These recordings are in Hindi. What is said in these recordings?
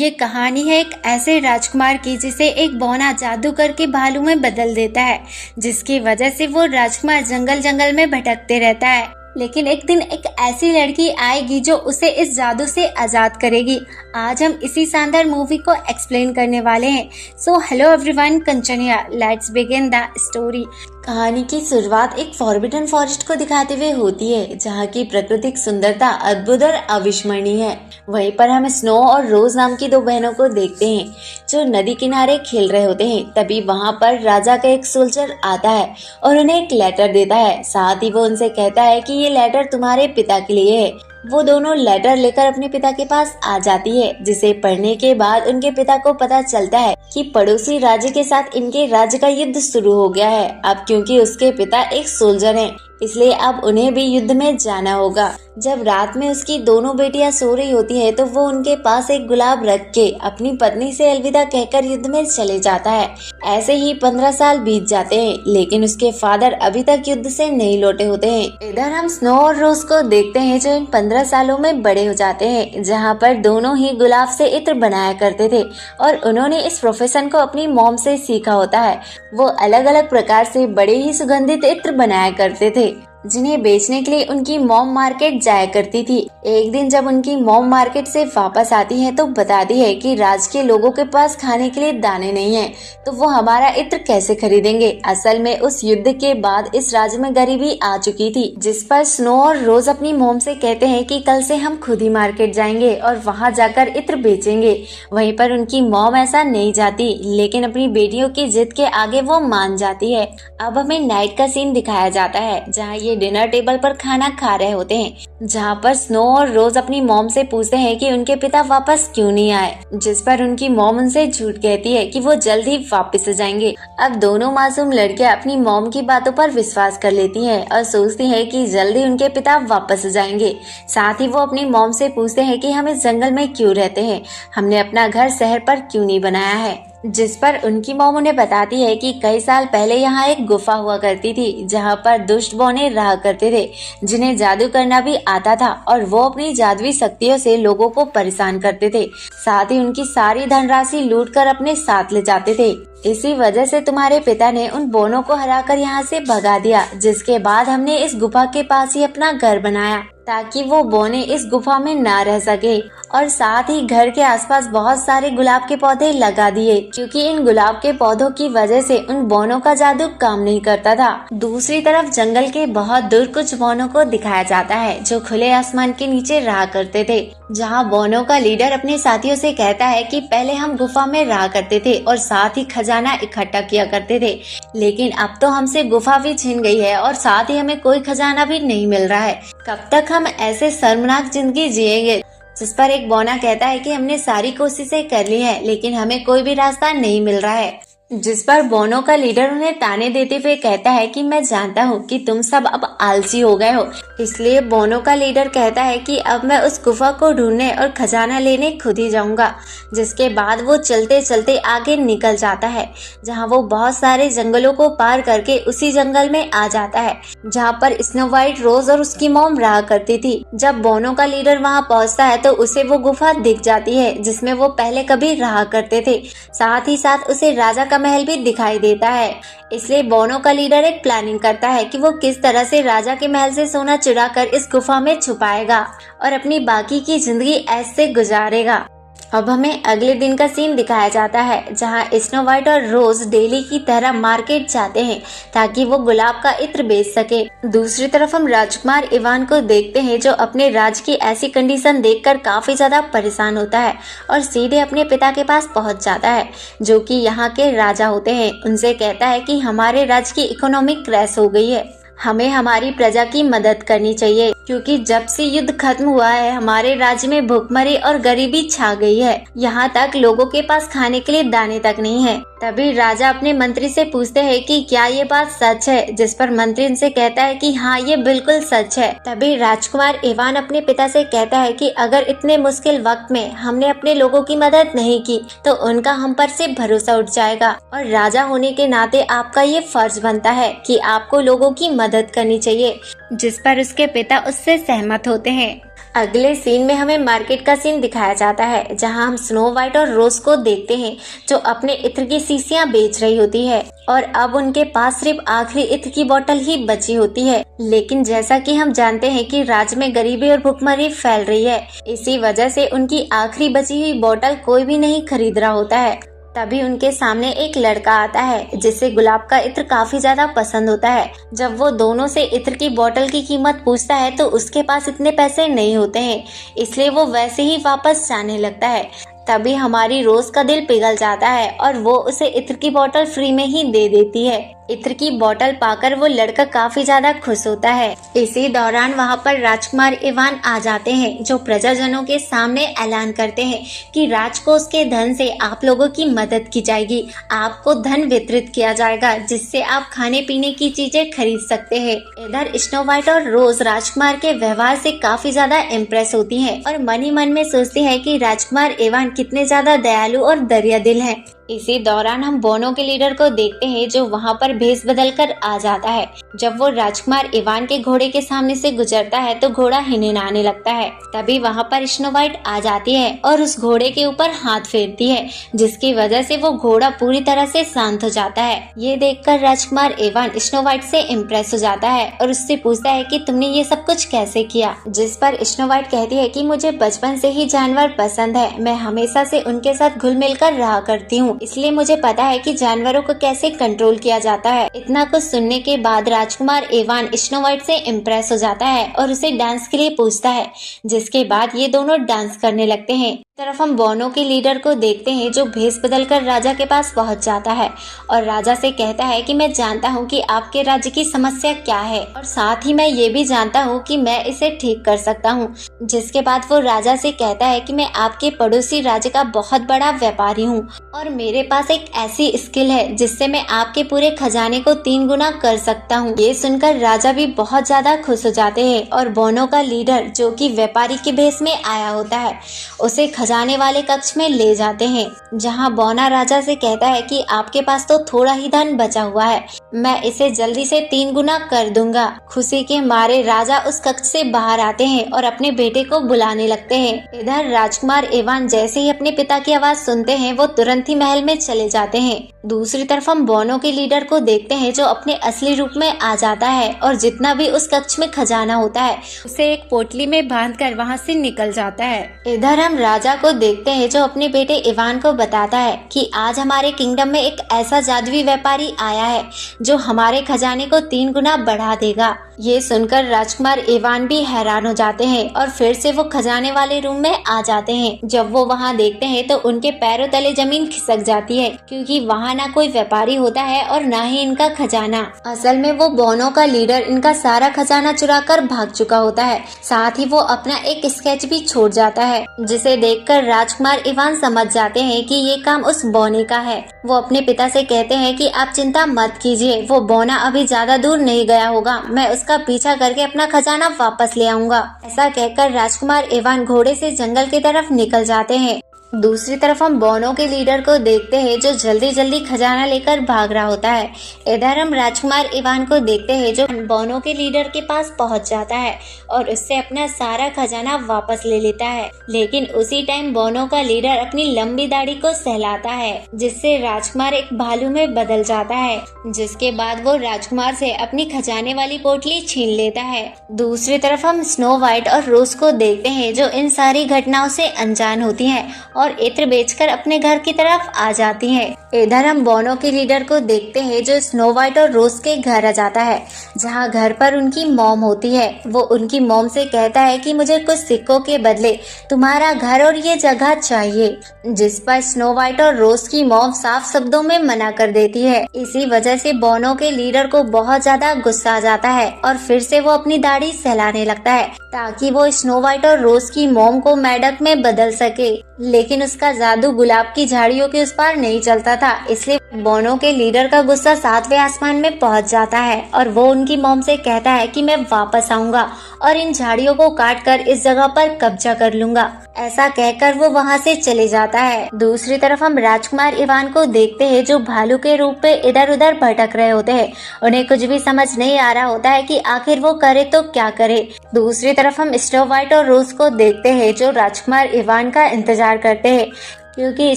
ये कहानी है एक ऐसे राजकुमार की जिसे एक बौना जादू करके भालू में बदल देता है, जिसकी वजह से वो राजकुमार जंगल जंगल में भटकते रहता है। लेकिन एक दिन एक ऐसी लड़की आएगी जो उसे इस जादू से आजाद करेगी। आज हम इसी शानदार मूवी को एक्सप्लेन करने वाले हैं। So hello everyone, Kanchan here, let's begin the story. कहानी की शुरुआत एक फॉरबिडन फॉरेस्ट को दिखाते हुए होती है, जहाँ की प्राकृतिक सुंदरता अद्भुत और अविस्मरणीय है। वहीं पर हम स्नो और रोज नाम की दो बहनों को देखते हैं जो नदी किनारे खेल रहे होते हैं। तभी वहाँ पर राजा का एक सोल्जर आता है और उन्हें एक लेटर देता है। साथ ही वो उनसे कहता है कि ये लेटर तुम्हारे पिता के लिए है। वो दोनों लेटर लेकर अपने पिता के पास आ जाती है, जिसे पढ़ने के बाद उनके पिता को पता चलता है कि पड़ोसी राज्य के साथ इनके राज्य का युद्ध शुरू हो गया है। अब क्योंकि उसके पिता एक सोल्जर हैं, इसलिए अब उन्हें भी युद्ध में जाना होगा। जब रात में उसकी दोनों बेटियां सो रही होती है तो वो उनके पास एक गुलाब रख के अपनी पत्नी से अलविदा कहकर युद्ध में चले जाता है। ऐसे ही 15 साल बीत जाते हैं, लेकिन उसके फादर अभी तक युद्ध से नहीं लौटे होते हैं। इधर हम स्नो और रोज को देखते हैं जो इन 15 सालों में बड़े हो जाते हैं, जहाँ पर दोनों ही गुलाब से इत्र बनाया करते थे और उन्होंने इस प्रोफेशन को अपनी मॉम से सीखा होता है। वो अलग अलग प्रकार से बड़े ही सुगंधित इत्र बनाया करते थे, जिन्हें बेचने के लिए उनकी मॉम मार्केट जाया करती थी। एक दिन जब उनकी मॉम मार्केट से वापस आती है तो बताती है कि राज के लोगों के पास खाने के लिए दाने नहीं है, तो वो हमारा इत्र कैसे खरीदेंगे। असल में उस युद्ध के बाद इस राज्य में गरीबी आ चुकी थी, जिस पर स्नो और रोज अपनी मॉम से कहते हैं कि कल से हम खुद ही मार्केट जाएंगे और वहाँ जाकर इत्र बेचेंगे। वहीं पर उनकी मॉम ऐसा नहीं चाहती, लेकिन अपनी बेटियों की जिद के आगे वो मान जाती है। अब हमें नाइट का सीन दिखाया जाता है, जहाँ ये डिनर टेबल पर खाना खा रहे होते हैं, जहाँ पर स्नो और रोज अपनी मॉम से पूछते हैं कि उनके पिता वापस क्यों नहीं आए, जिस पर उनकी मॉम उनसे झूठ कहती है कि वो जल्द ही वापस आ जाएंगे। अब दोनों मासूम लड़कियां अपनी मॉम की बातों पर विश्वास कर लेती हैं और सोचती हैं कि जल्दी उनके पिता वापस आ जाएंगे। साथ ही वो अपनी मॉम से पूछते हैं कि हम इस जंगल में क्यों रहते हैं, हमने अपना घर शहर पर क्यों नहीं बनाया है। जिस पर उनकी मॉम उन्हें बताती है कि कई साल पहले यहाँ एक गुफा हुआ करती थी, जहाँ पर दुष्ट बौने रहा करते थे, जिन्हें जादू करना भी आता था और वो अपनी जादुई शक्तियों से लोगों को परेशान करते थे। साथ ही उनकी सारी धनराशि लूटकर अपने साथ ले जाते थे। इसी वजह से तुम्हारे पिता ने उन बोनों को हराकर यहाँ से भगा दिया, जिसके बाद हमने इस गुफा के पास ही अपना घर बनाया ताकि वो बोने इस गुफा में ना रह सके। और साथ ही घर के आसपास बहुत सारे गुलाब के पौधे लगा दिए, क्योंकि इन गुलाब के पौधों की वजह से उन बोनों का जादू काम नहीं करता था। दूसरी तरफ जंगल के बहुत दूर कुछ बोनों को दिखाया जाता है जो खुले आसमान के नीचे रहा करते थे, जहाँ बोनों का लीडर अपने साथियों से कहता है कि पहले हम गुफा में रहा करते थे और साथ ही खजाना इकट्ठा किया करते थे, लेकिन अब तो हमसे गुफा भी छीन गई है और साथ ही हमें कोई खजाना भी नहीं मिल रहा है। कब तक हम ऐसे शर्मनाक जिंदगी जिएंगे। जिस पर एक बौना कहता है कि हमने सारी कोशिशें कर ली है, लेकिन हमें कोई भी रास्ता नहीं मिल रहा है। जिस पर बोनों का लीडर उन्हें ताने देते हुए कहता है कि मैं जानता हूँ कि तुम सब अब आलसी हो गए हो, इसलिए बोनों का लीडर कहता है कि अब मैं उस गुफा को ढूंढने और खजाना लेने खुद ही जाऊंगा। जिसके बाद वो चलते चलते आगे निकल जाता है, जहाँ वो बहुत सारे जंगलों को पार करके उसी जंगल में आ जाता है जहाँ पर स्नो व्हाइट, रोज और उसकी मॉम रहा करती थी। जब बोनों का लीडर वहाँ पहुँचता है तो उसे वो गुफा दिख जाती है जिसमें वो पहले कभी रहा करते थे। साथ ही साथ उसे राजा का महल भी दिखाई देता है। इसलिए बोनों का लीडर एक प्लानिंग करता है कि वो किस तरह से राजा के महल से सोना चुरा कर इस गुफा में छुपाएगा और अपनी बाकी की जिंदगी ऐसे गुजारेगा। अब हमें अगले दिन का सीन दिखाया जाता है, जहाँ स्नो व्हाइट और रोज डेली की तरह मार्केट जाते हैं ताकि वो गुलाब का इत्र बेच सके। दूसरी तरफ हम राजकुमार इवान को देखते हैं जो अपने राज की ऐसी कंडीशन देखकर काफी ज्यादा परेशान होता है और सीधे अपने पिता के पास पहुंच जाता है, जो कि यहाँ के राजा होते हैं। उनसे कहता है कि हमारे राज्य की इकोनॉमिक क्रैश हो गई है, हमें हमारी प्रजा की मदद करनी चाहिए, क्योंकि जब से युद्ध खत्म हुआ है हमारे राज्य में भूखमरी और गरीबी छा गई है। यहाँ तक लोगों के पास खाने के लिए दाने तक नहीं है। तभी राजा अपने मंत्री से पूछते हैं कि क्या ये बात सच है, जिस पर मंत्री उनसे कहता है कि हाँ, ये बिल्कुल सच है। तभी राजकुमार इवान अपने पिता से कहता है कि अगर इतने मुश्किल वक्त में हमने अपने लोगों की मदद नहीं की तो उनका हम पर से भरोसा उठ जाएगा, और राजा होने के नाते आपका ये फर्ज बनता है कि आपको लोगों की मदद करनी चाहिए। जिस पर उसके पिता उससे सहमत होते हैं। अगले सीन में हमें मार्केट का सीन दिखाया जाता है, जहां हम स्नो वाइट और रोज को देखते हैं जो अपने इत्र की शीशियां बेच रही होती है और अब उनके पास सिर्फ आखिरी इत्र की बोतल ही बची होती है। लेकिन जैसा कि हम जानते हैं कि राज्य में गरीबी और भुखमरी फैल रही है, इसी वजह से उनकी आखिरी बची हुई बोतल कोई भी नहीं खरीद रहा होता है। तभी उनके सामने एक लड़का आता है जिसे गुलाब का इत्र काफी ज्यादा पसंद होता है। जब वो दोनों से इत्र की बोतल की कीमत पूछता है तो उसके पास इतने पैसे नहीं होते हैं, इसलिए वो वैसे ही वापस जाने लगता है। तभी हमारी रोज का दिल पिघल जाता है और वो उसे इत्र की बोतल फ्री में ही दे देती है। इत्र की बोतल पाकर वो लड़का काफी ज्यादा खुश होता है। इसी दौरान वहाँ पर राजकुमार इवान आ जाते हैं, जो प्रजाजनों के सामने ऐलान करते हैं कि राज को उसके धन से आप लोगों की मदद की जाएगी। आपको धन वितरित किया जाएगा जिससे आप खाने पीने की चीजें खरीद सकते हैं। इधर स्नो वाइट और रोज राजकुमार के व्यवहार से काफी ज्यादा इम्प्रेस होती है और मन ही मन में सोचती है कि राजकुमार इवान कितने ज्यादा दयालु और दरिया दिल है। इसी दौरान हम बोनो के लीडर को देखते हैं जो वहाँ पर भेष बदल कर आ जाता है। जब वो राजकुमार इवान के घोड़े के सामने से गुजरता है तो घोड़ा हिनहिनाने लगता है। तभी वहाँ पर स्नो वाइट आ जाती है और उस घोड़े के ऊपर हाथ फेरती है, जिसकी वजह से वो घोड़ा पूरी तरह से शांत हो जाता है। ये देखकर राजकुमार इवान स्नो वाइट से इम्प्रेस हो जाता है और उससे पूछता है कि तुमने ये सब कुछ कैसे किया। जिस पर स्नो वाइट कहती है कि मुझे बचपन से ही जानवर पसंद है, मैं हमेशा से उनके साथ घुल मिल कर रहा करती हूँ, इसलिए मुझे पता है कि जानवरों को कैसे कंट्रोल किया जाता है। इतना कुछ सुनने के बाद राजकुमार इवान स्नो वाइट से इम्प्रेस हो जाता है और उसे डांस के लिए पूछता है, जिसके बाद ये दोनों डांस करने लगते हैं। तरफ हम बोनो के लीडर को देखते हैं जो भेष बदलकर राजा के पास पहुंच जाता है और राजा से कहता है कि मैं जानता हूं कि आपके राज्य की समस्या क्या है और साथ ही मैं ये भी जानता हूं कि मैं इसे ठीक कर सकता हूं। जिसके बाद वो राजा से कहता है कि मैं आपके पड़ोसी राज्य का बहुत बड़ा व्यापारी हूं और मेरे पास एक ऐसी स्किल है जिससे मैं आपके पूरे खजाने को 3 गुना कर सकता हूँ। ये सुनकर राजा भी बहुत ज्यादा खुश हो जाते हैं और बोनो का लीडर जो कि व्यापारी के भेष में आया होता है उसे खजाने वाले कक्ष में ले जाते हैं, जहां बोना राजा से कहता है कि आपके पास तो थोड़ा ही धन बचा हुआ है, मैं इसे जल्दी से 3 गुना कर दूंगा। खुशी के मारे राजा उस कक्ष से बाहर आते हैं और अपने बेटे को बुलाने लगते हैं। इधर राजकुमार इवान जैसे ही अपने पिता की आवाज सुनते हैं वो तुरंत ही महल में चले जाते हैं। दूसरी तरफ हम बोनो के लीडर को देखते हैं जो अपने असली रूप में आ जाता है और जितना भी उस कक्ष में खजाना होता है उसे एक पोटली में बांधकर वहां से निकल जाता है। इधर हम राजा को देखते हैं जो अपने बेटे इवान को बताता है कि आज हमारे किंगडम में एक ऐसा जादुई व्यापारी आया है जो हमारे खजाने को 3 गुना बढ़ा देगा। ये सुनकर राजकुमार इवान भी हैरान हो जाते हैं और फिर से वो खजाने वाले रूम में आ जाते हैं। जब वो वहाँ देखते हैं तो उनके पैरों तले जमीन खिसक जाती है, क्योंकि वहाँ ना कोई व्यापारी होता है और ना ही इनका खजाना। असल में वो बोनो का लीडर इनका सारा खजाना चुरा कर भाग चुका होता है। साथ ही वो अपना एक स्केच भी छोड़ जाता है, जिसे देखकर राजकुमार इवान समझ जाते हैं कि ये काम उस बोने का है। वो अपने पिता से कहते हैं कि आप चिंता मत कीजिए, वो बोना अभी ज्यादा दूर नहीं गया होगा, मैं उसका पीछा करके अपना खजाना वापस ले आऊंगा। ऐसा कहकर राजकुमार इवान घोड़े से जंगल की तरफ निकल जाते हैं। दूसरी तरफ हम बोनो के लीडर को देखते हैं जो जल्दी जल्दी खजाना लेकर भाग रहा होता है। इधर हम राजकुमार इवान को देखते हैं जो बोनो के लीडर के पास पहुंच जाता है और उससे अपना सारा खजाना वापस ले लेता है। लेकिन उसी टाइम बोनो का लीडर अपनी लंबी दाढ़ी को सहलाता है, जिससे राजकुमार एक भालू में बदल जाता है, जिसके बाद वो राजकुमार से अपनी खजाने वाली पोटली छीन लेता है। दूसरी तरफ हम स्नो वाइट और रोज को देखते हैं जो इन सारी घटनाओं से अनजान होती है और इत्र बेचकर अपने घर की तरफ आ जाती हैं। इधर हम बोनो के लीडर को देखते हैं जो स्नो वाइट और रोज के घर आ जाता है, जहां घर पर उनकी मॉम होती है। वो उनकी मॉम से कहता है कि मुझे कुछ सिक्कों के बदले तुम्हारा घर और ये जगह चाहिए, जिस पर स्नो वाइट और रोज की मॉम साफ शब्दों में मना कर देती है। इसी वजह से बोनो के लीडर को बहुत ज्यादा गुस्सा आ जाता है और फिर से वो अपनी दाढ़ी सहलाने लगता है ताकि वो स्नो वाइट और रोज की मॉम को मेढक में बदल सके। लेकिन उसका जादू गुलाब की झाड़ियों के उस पार नहीं चलता था, इसलिए बोनो के लीडर का गुस्सा 7वें आसमान में पहुंच जाता है और वो उनकी मॉम से कहता है कि मैं वापस आऊंगा और इन झाड़ियों को काट कर इस जगह पर कब्जा कर लूंगा। ऐसा कहकर वो वहां से चले जाता है। दूसरी तरफ हम राजकुमार इवान को देखते हैं जो भालू के रूप में इधर उधर भटक रहे होते हैं। उन्हें कुछ भी समझ नहीं आ रहा होता है कि आखिर वो करे तो क्या करे। दूसरी तरफ हम स्नो वाइट और रोज को देखते हैं जो राजकुमार इवान का इंतजार करते हैं, क्योंकि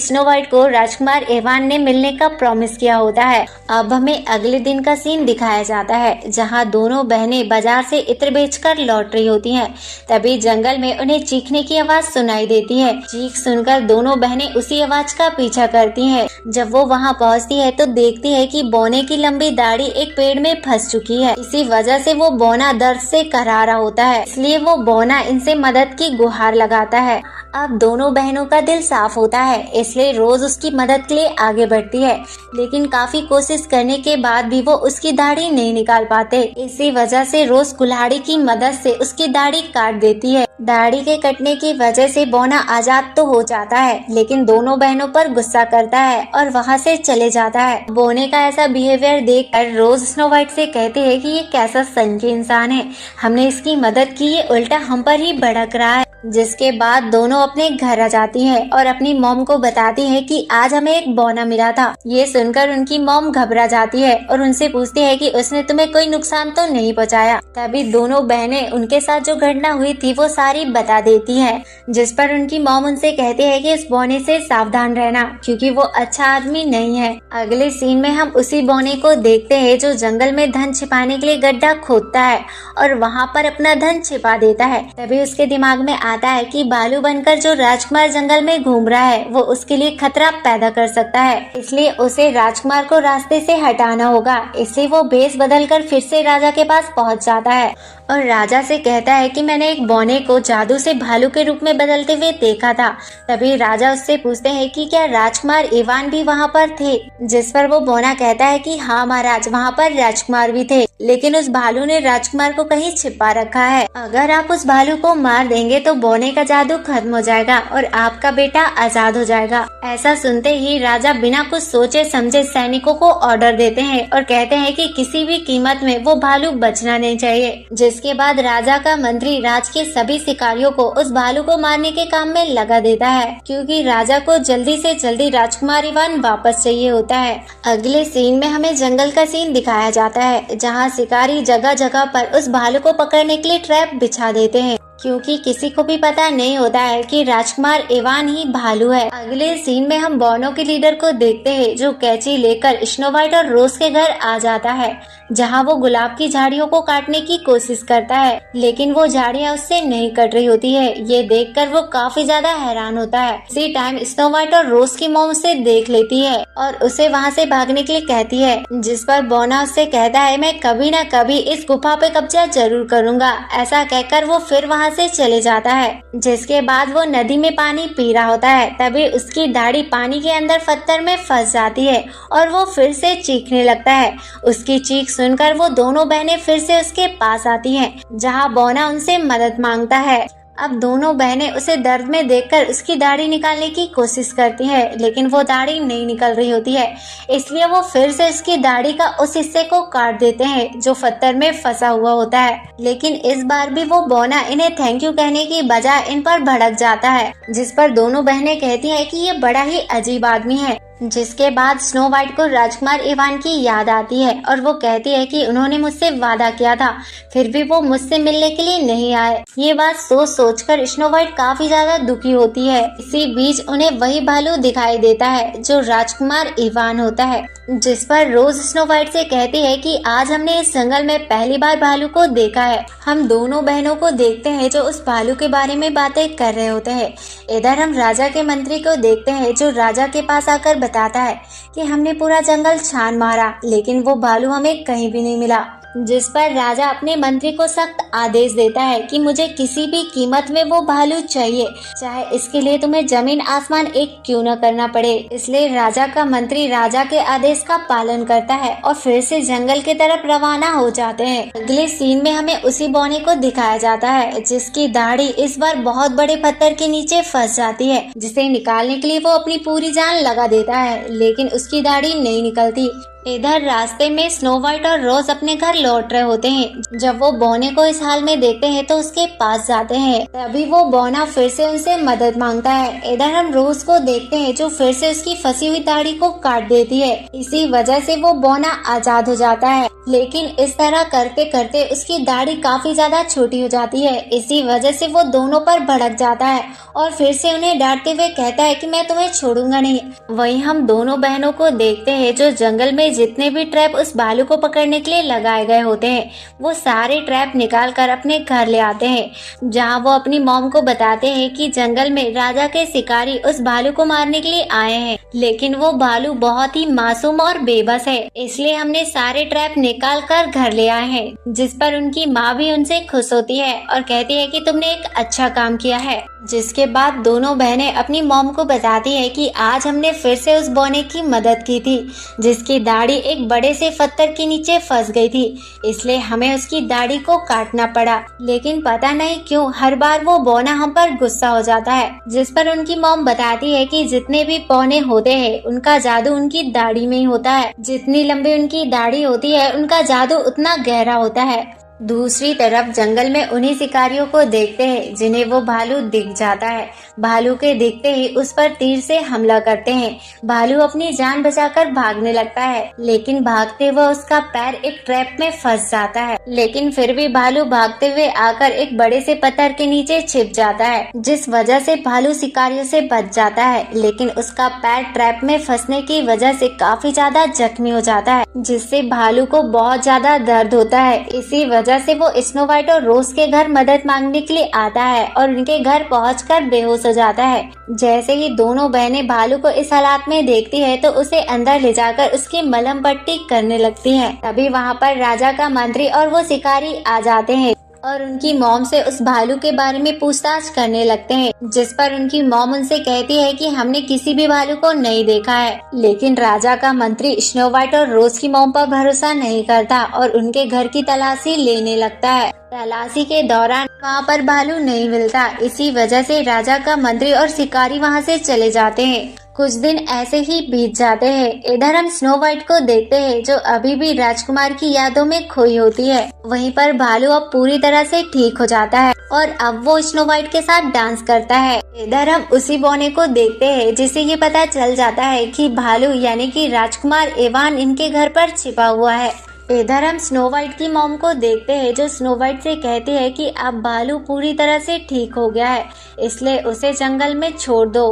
स्नो वाइट को राजकुमार इवान ने मिलने का प्रॉमिस किया होता है। अब हमें अगले दिन का सीन दिखाया जाता है जहां दोनों बहनें बाजार से इत्र बेचकर लौट रही होती हैं। तभी जंगल में उन्हें चीखने की आवाज सुनाई देती है। चीख सुनकर दोनों बहनें उसी आवाज का पीछा करती हैं। जब वो वहां पहुंचती है तो देखती है कि बोने की लंबी दाढ़ी एक पेड़ में फंस चुकी है। इसी वजह से वो बोना दर्द से करारा होता है, इसलिए वो बोना इनसे मदद की गुहार लगाता है। अब दोनों बहनों का दिल साफ होता है, इसलिए रोज उसकी मदद के लिए आगे बढ़ती है, लेकिन काफी कोशिश करने के बाद भी वो उसकी दाढ़ी नहीं निकाल पाते। इसी वजह से रोज कुल्हाड़ी की मदद से उसकी दाढ़ी काट देती है। दाढ़ी के कटने की वजह से बोना आजाद तो हो जाता है, लेकिन दोनों बहनों पर गुस्सा करता है और वहाँ से चले जाता है। बोने का ऐसा बिहेवियर देखकर रोज स्नो वाइट से कहते हैं कि ये कैसा संकी इंसान है, हमने इसकी मदद की, ये उल्टा हम पर ही भड़क रहा है। जिसके बाद दोनों अपने घर आ जाती हैं और अपनी मॉम को बताती हैं कि आज हमें एक बौना मिला था। ये सुनकर उनकी मॉम घबरा जाती है और उनसे पूछती है कि उसने तुम्हें कोई नुकसान तो नहीं पहुंचाया। तभी दोनों बहनें उनके साथ जो घटना हुई थी वो सारी बता देती हैं, जिस पर उनकी मॉम उनसे कहती है कि इस बौने से सावधान रहना, क्योंकि वो अच्छा आदमी नहीं है। अगले सीन में हम उसी बौने को देखते हैं जो जंगल में धन छिपाने के लिए गड्ढा खोदता है और वहाँ पर अपना धन छिपा देता है। तभी उसके दिमाग में आता है कि भालू बनकर जो राजकुमार जंगल में घूम रहा है वो उसके लिए खतरा पैदा कर सकता है, इसलिए उसे राजकुमार को रास्ते से हटाना होगा। इसलिए वो भेष बदलकर फिर से राजा के पास पहुंच जाता है और राजा से कहता है कि मैंने एक बौने को जादू से भालू के रूप में बदलते हुए देखा था। तभी राजा उससे पूछते हैं कि क्या राजकुमार इवान भी वहाँ पर थे, जिस पर वो बौना कहता है कि हाँ महाराज, वहाँ पर राजकुमार भी थे, लेकिन उस भालू ने राजकुमार को कहीं छिपा रखा है। अगर आप उस भालू को मार देंगे तो बौने का जादू खत्म हो जाएगा और आपका बेटा आजाद हो जाएगा। ऐसा सुनते ही राजा बिना कुछ सोचे समझे सैनिकों को ऑर्डर देते हैं और कहते हैं कि किसी भी कीमत में वो भालू बचना नहीं चाहिए। जिसके बाद राजा का मंत्री राज के सभी शिकारियों को उस भालू को मारने के काम में लगा देता है, क्योंकि राजा को जल्दी से जल्दी राजकुमार इवान वापस चाहिए होता है। अगले सीन में हमें जंगल का सीन दिखाया जाता है जहाँ शिकारी जगह जगह पर उस भालू को पकड़ने के लिए ट्रैप बिछा देते हैं, क्योंकि किसी को भी पता नहीं होता है कि राजकुमार इवान ही भालू है। अगले सीन में हम बोनो के लीडर को देखते हैं जो कैंची लेकर स्नो वाइट और रोज के घर आ जाता है, जहां वो गुलाब की झाड़ियों को काटने की कोशिश करता है, लेकिन वो झाड़ियां उससे नहीं कट रही होती है। ये देखकर वो काफी ज्यादा हैरान होता है। इसी टाइम स्नो वाइट और रोज की मॉम उसे देख लेती है और उसे वहां से भागने के लिए कहती है, जिस पर बोना उससे कहता है मैं कभी न कभी इस गुफा पे कब्जा जरूर करूंगा। ऐसा कहकर वो फिर वहां से चले जाता है। जिसके बाद वो नदी में पानी पी रहा होता है, तभी उसकी दाढ़ी पानी के अंदर पत्थर में फंस जाती है और वो फिर से चीखने लगता है। उसकी चीख सुनकर वो दोनों बहनें फिर से उसके पास आती हैं, जहां बोना उनसे मदद मांगता है। अब दोनों बहनें उसे दर्द में देखकर उसकी दाढ़ी निकालने की कोशिश करती हैं, लेकिन वो दाढ़ी नहीं निकल रही होती है, इसलिए वो फिर से उसकी दाढ़ी का उस हिस्से को काट देते हैं जो पत्थर में फंसा हुआ होता है। लेकिन इस बार भी वो बोना इन्हें थैंक यू कहने की बजाय इन पर भड़क जाता है, जिस पर दोनों बहनें कहती हैं कि ये बड़ा ही अजीब आदमी है। जिसके बाद स्नो वाइट को राजकुमार इवान की याद आती है और वो कहती है कि उन्होंने मुझसे वादा किया था, फिर भी वो मुझसे मिलने के लिए नहीं आए। ये बात सोचकर स्नो वाइट काफी ज्यादा दुखी होती है। इसी बीच उन्हें वही भालू दिखाई देता है जो राजकुमार इवान होता है, जिस पर रोज स्नो वाइट से कहती है कि आज हमने इस जंगल में पहली बार भालू को देखा है। हम दोनों बहनों को देखते हैं जो उस भालू के बारे में बातें कर रहे होते हैं। इधर हम राजा के मंत्री को देखते हैं जो राजा के पास आकर बताता है कि हमने पूरा जंगल छान मारा, लेकिन वो भालू हमें कहीं भी नहीं मिला। जिस पर राजा अपने मंत्री को सख्त आदेश देता है कि मुझे किसी भी कीमत में वो भालू चाहिए, चाहे इसके लिए तुम्हें जमीन आसमान एक क्यों न करना पड़े। इसलिए राजा का मंत्री राजा के आदेश का पालन करता है और फिर से जंगल की तरफ रवाना हो जाते हैं। अगले सीन में हमें उसी बौने को दिखाया जाता है जिसकी दाढ़ी इस बार बहुत बड़े पत्थर के नीचे फंस जाती है, जिसे निकालने के लिए वो अपनी पूरी जान लगा देता है, लेकिन उसकी दाढ़ी नहीं निकलती। इधर रास्ते में स्नो वाइट और रोज अपने घर लौट रहे होते हैं। जब वो बौने को इस हाल में देखते हैं तो उसके पास जाते हैं। तभी वो बौना फिर से उनसे मदद मांगता है। इधर हम रोज को देखते हैं जो फिर से उसकी फंसी हुई दाढ़ी को काट देती है। इसी वजह से वो बौना आजाद हो जाता है, लेकिन इस तरह करते करते उसकी दाढ़ी काफी ज्यादा छोटी हो जाती है। इसी वजह से वो दोनों पर भड़क जाता है और फिर से उन्हें डांटते हुए कहता है कि मैं तुम्हें छोड़ूंगा नहीं। वहीं हम दोनों बहनों को देखते हैं जो जंगल में जितने भी ट्रैप उस भालू को पकड़ने के लिए लगाए गए होते हैं वो सारे ट्रैप निकाल कर अपने घर ले आते हैं, जहां वो अपनी मॉम को बताते हैं कि जंगल में राजा के शिकारी उस भालू को मारने के लिए आए हैं, लेकिन वो भालू बहुत ही मासूम और बेबस है, इसलिए हमने सारे ट्रैप निकाल कर घर ले आए हैं। जिस पर उनकी माँ भी उनसे खुश होती है और कहती है कि तुमने एक अच्छा काम किया है। जिसके बाद दोनों बहनें अपनी मॉम को बताती है कि आज हमने फिर से उस बौने की मदद की थी जिसकी दाढ़ी एक बड़े से पत्थर के नीचे फंस गई थी, इसलिए हमें उसकी दाढ़ी को काटना पड़ा। लेकिन पता नहीं क्यों हर बार वो बौना हम पर गुस्सा हो जाता है। जिस पर उनकी मॉम बताती है कि जितने भी बौने होते हैं उनका जादू उनकी दाढ़ी में ही होता है, जितनी लंबी उनकी दाढ़ी होती है उनका जादू उतना गहरा होता है। दूसरी तरफ जंगल में उन्हीं शिकारियों को देखते हैं जिन्हें वो भालू दिख जाता है। भालू के दिखते ही उस पर तीर से हमला करते हैं। भालू अपनी जान बचाकर भागने लगता है, लेकिन भागते हुए उसका पैर एक ट्रैप में फंस जाता है। लेकिन फिर भी भालू भागते हुए आकर एक बड़े से पत्थर के नीचे छिप जाता है, जिस वजह से भालू शिकारियों से बच जाता है। लेकिन उसका पैर ट्रैप में फंसने की वजह से काफी ज्यादा जख्मी हो जाता है, जिससे भालू को बहुत ज्यादा दर्द होता है। इसी वजह से वो स्नो वाइट और रोज के घर मदद मांगने के लिए आता है और उनके घर पहुंचकर बेहोश हो जाता है। जैसे ही दोनों बहनें भालू को इस हालात में देखती है तो उसे अंदर ले जाकर उसकी मलहम पट्टी करने लगती है। तभी वहाँ पर राजा का मंत्री और वो शिकारी आ जाते हैं और उनकी मॉम से उस भालू के बारे में पूछताछ करने लगते हैं, जिस पर उनकी मॉम उनसे कहती है कि हमने किसी भी भालू को नहीं देखा है। लेकिन राजा का मंत्री स्नो वाइट और रोज की मॉम पर भरोसा नहीं करता और उनके घर की तलाशी लेने लगता है। तलाशी के दौरान वहाँ पर भालू नहीं मिलता। इसी वजह से राजा का मंत्री और शिकारी वहाँ से चले जाते हैं। कुछ दिन ऐसे ही बीत जाते हैं। इधर हम स्नो वाइट को देखते हैं जो अभी भी राजकुमार की यादों में खोई होती है। वहीं पर भालू अब पूरी तरह से ठीक हो जाता है और अब वो स्नो वाइट के साथ डांस करता है। इधर हम उसी बौने को देखते हैं जिसे ये पता चल जाता है कि भालू यानी कि राजकुमार इवान इनके घर पर छिपा हुआ है। इधर हम स्नो वाइट की मॉम को देखते हैं जो स्नो वाइट से कहती है कि अब भालू पूरी तरह से ठीक हो गया है, इसलिए उसे जंगल में छोड़ दो।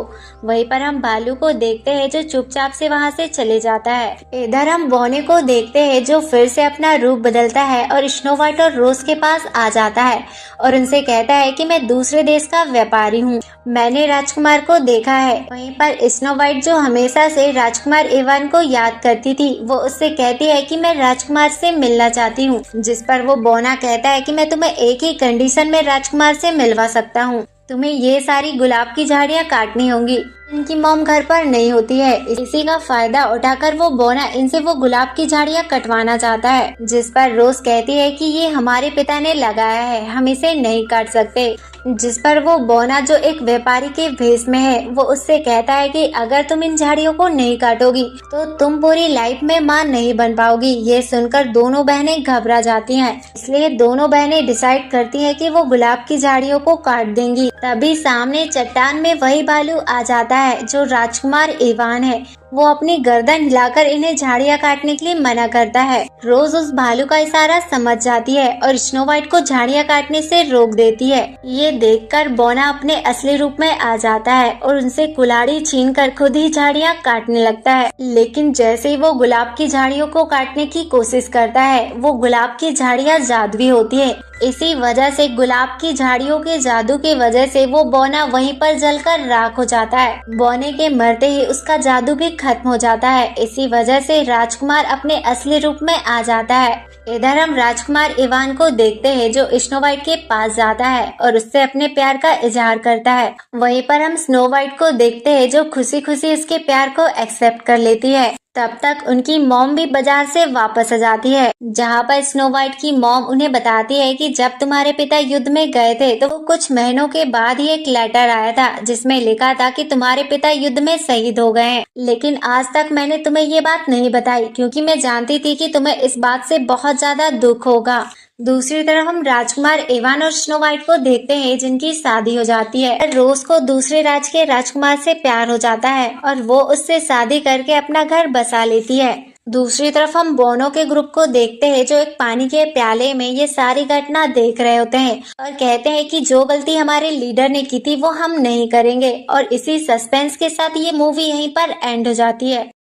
वहीं पर हम भालू को देखते हैं जो चुपचाप से वहां से चले जाता है। इधर हम बौने को देखते हैं जो फिर से अपना रूप बदलता है और स्नो वाइट और रोज के पास आ जाता है और उनसे कहता है कि मैं दूसरे देश का व्यापारी हूँ, मैंने राजकुमार को देखा है। वहीं पर स्नो वाइट जो हमेशा से राजकुमार इवान को याद करती थी वो उससे कहती है कि मैं राजकुमार से मिलना चाहती हूँ। जिस पर वो बौना कहता है कि मैं तुम्हें एक ही कंडीशन में राजकुमार से मिलवा सकता हूँ, तुम्हें ये सारी गुलाब की झाड़ियाँ काटनी होंगी। इनकी मॉम घर पर नहीं होती है, इसी का फायदा उठाकर वो बौना इनसे वो गुलाब की झाड़ियाँ कटवाना चाहता है। जिस पर रोज कहती है कि ये हमारे पिता ने लगाया है, हम इसे नहीं काट सकते। जिस पर वो बौना जो एक व्यापारी के भेष में है वो उससे कहता है कि अगर तुम इन झाड़ियों को नहीं काटोगी तो तुम पूरी लाइफ में मां नहीं बन पाओगी। ये सुनकर दोनों बहनें घबरा जाती हैं, इसलिए दोनों बहनें डिसाइड करती हैं कि वो गुलाब की झाड़ियों को काट देंगी। तभी सामने चट्टान में वही भालू आ जाता है जो राजकुमार इवान है। वो अपनी गर्दन हिलाकर इन्हें झाड़ियाँ काटने के लिए मना करता है। रोज उस भालू का इशारा समझ जाती है और स्नो वाइट को झाड़ियाँ काटने से रोक देती है। ये देखकर बौना अपने असली रूप में आ जाता है और उनसे कुल्हाड़ी छीनकर खुद ही झाड़ियाँ काटने लगता है। लेकिन जैसे ही वो गुलाब की झाड़ियों को काटने की कोशिश करता है वो गुलाब की झाड़ियाँ जादुई होती है, इसी वजह से गुलाब की झाड़ियों के जादू की वजह से वो बौना वहीं पर जलकर राख हो जाता है। बौने के मरते ही उसका जादू भी खत्म हो जाता है। इसी वजह से राजकुमार अपने असली रूप में आ जाता है। इधर हम राजकुमार इवान को देखते हैं जो स्नो वाइट के पास जाता है और उससे अपने प्यार का इजहार करता है। वहीं पर हम स्नो वाइट को देखते हैं जो खुशी खुशी उसके प्यार को एक्सेप्ट कर लेती है। तब तक उनकी मॉम भी बाजार से वापस आ जाती है, जहाँ पर स्नो वाइट की मॉम उन्हें बताती है कि जब तुम्हारे पिता युद्ध में गए थे तो कुछ महीनों के बाद ही एक लेटर आया था जिसमें लिखा था कि तुम्हारे पिता युद्ध में शहीद हो गए हैं। लेकिन आज तक मैंने तुम्हें ये बात नहीं बताई क्योंकि मैं जानती थी कि तुम्हें इस बात से बहुत ज्यादा दुख होगा। दूसरी तरफ हम राजकुमार इवान और स्नो वाइट को देखते हैं जिनकी शादी हो जाती है। रोज को दूसरे राज के राजकुमार से प्यार हो जाता है और वो उससे शादी करके अपना घर बसा लेती है। दूसरी तरफ हम बोनो के ग्रुप को देखते हैं जो एक पानी के प्याले में ये सारी घटना देख रहे होते हैं और कहते हैं कि जो गलती हमारे लीडर ने की थी वो हम नहीं करेंगे। और इसी सस्पेंस के साथ ये मूवी यहीं पर एंड हो जाती है।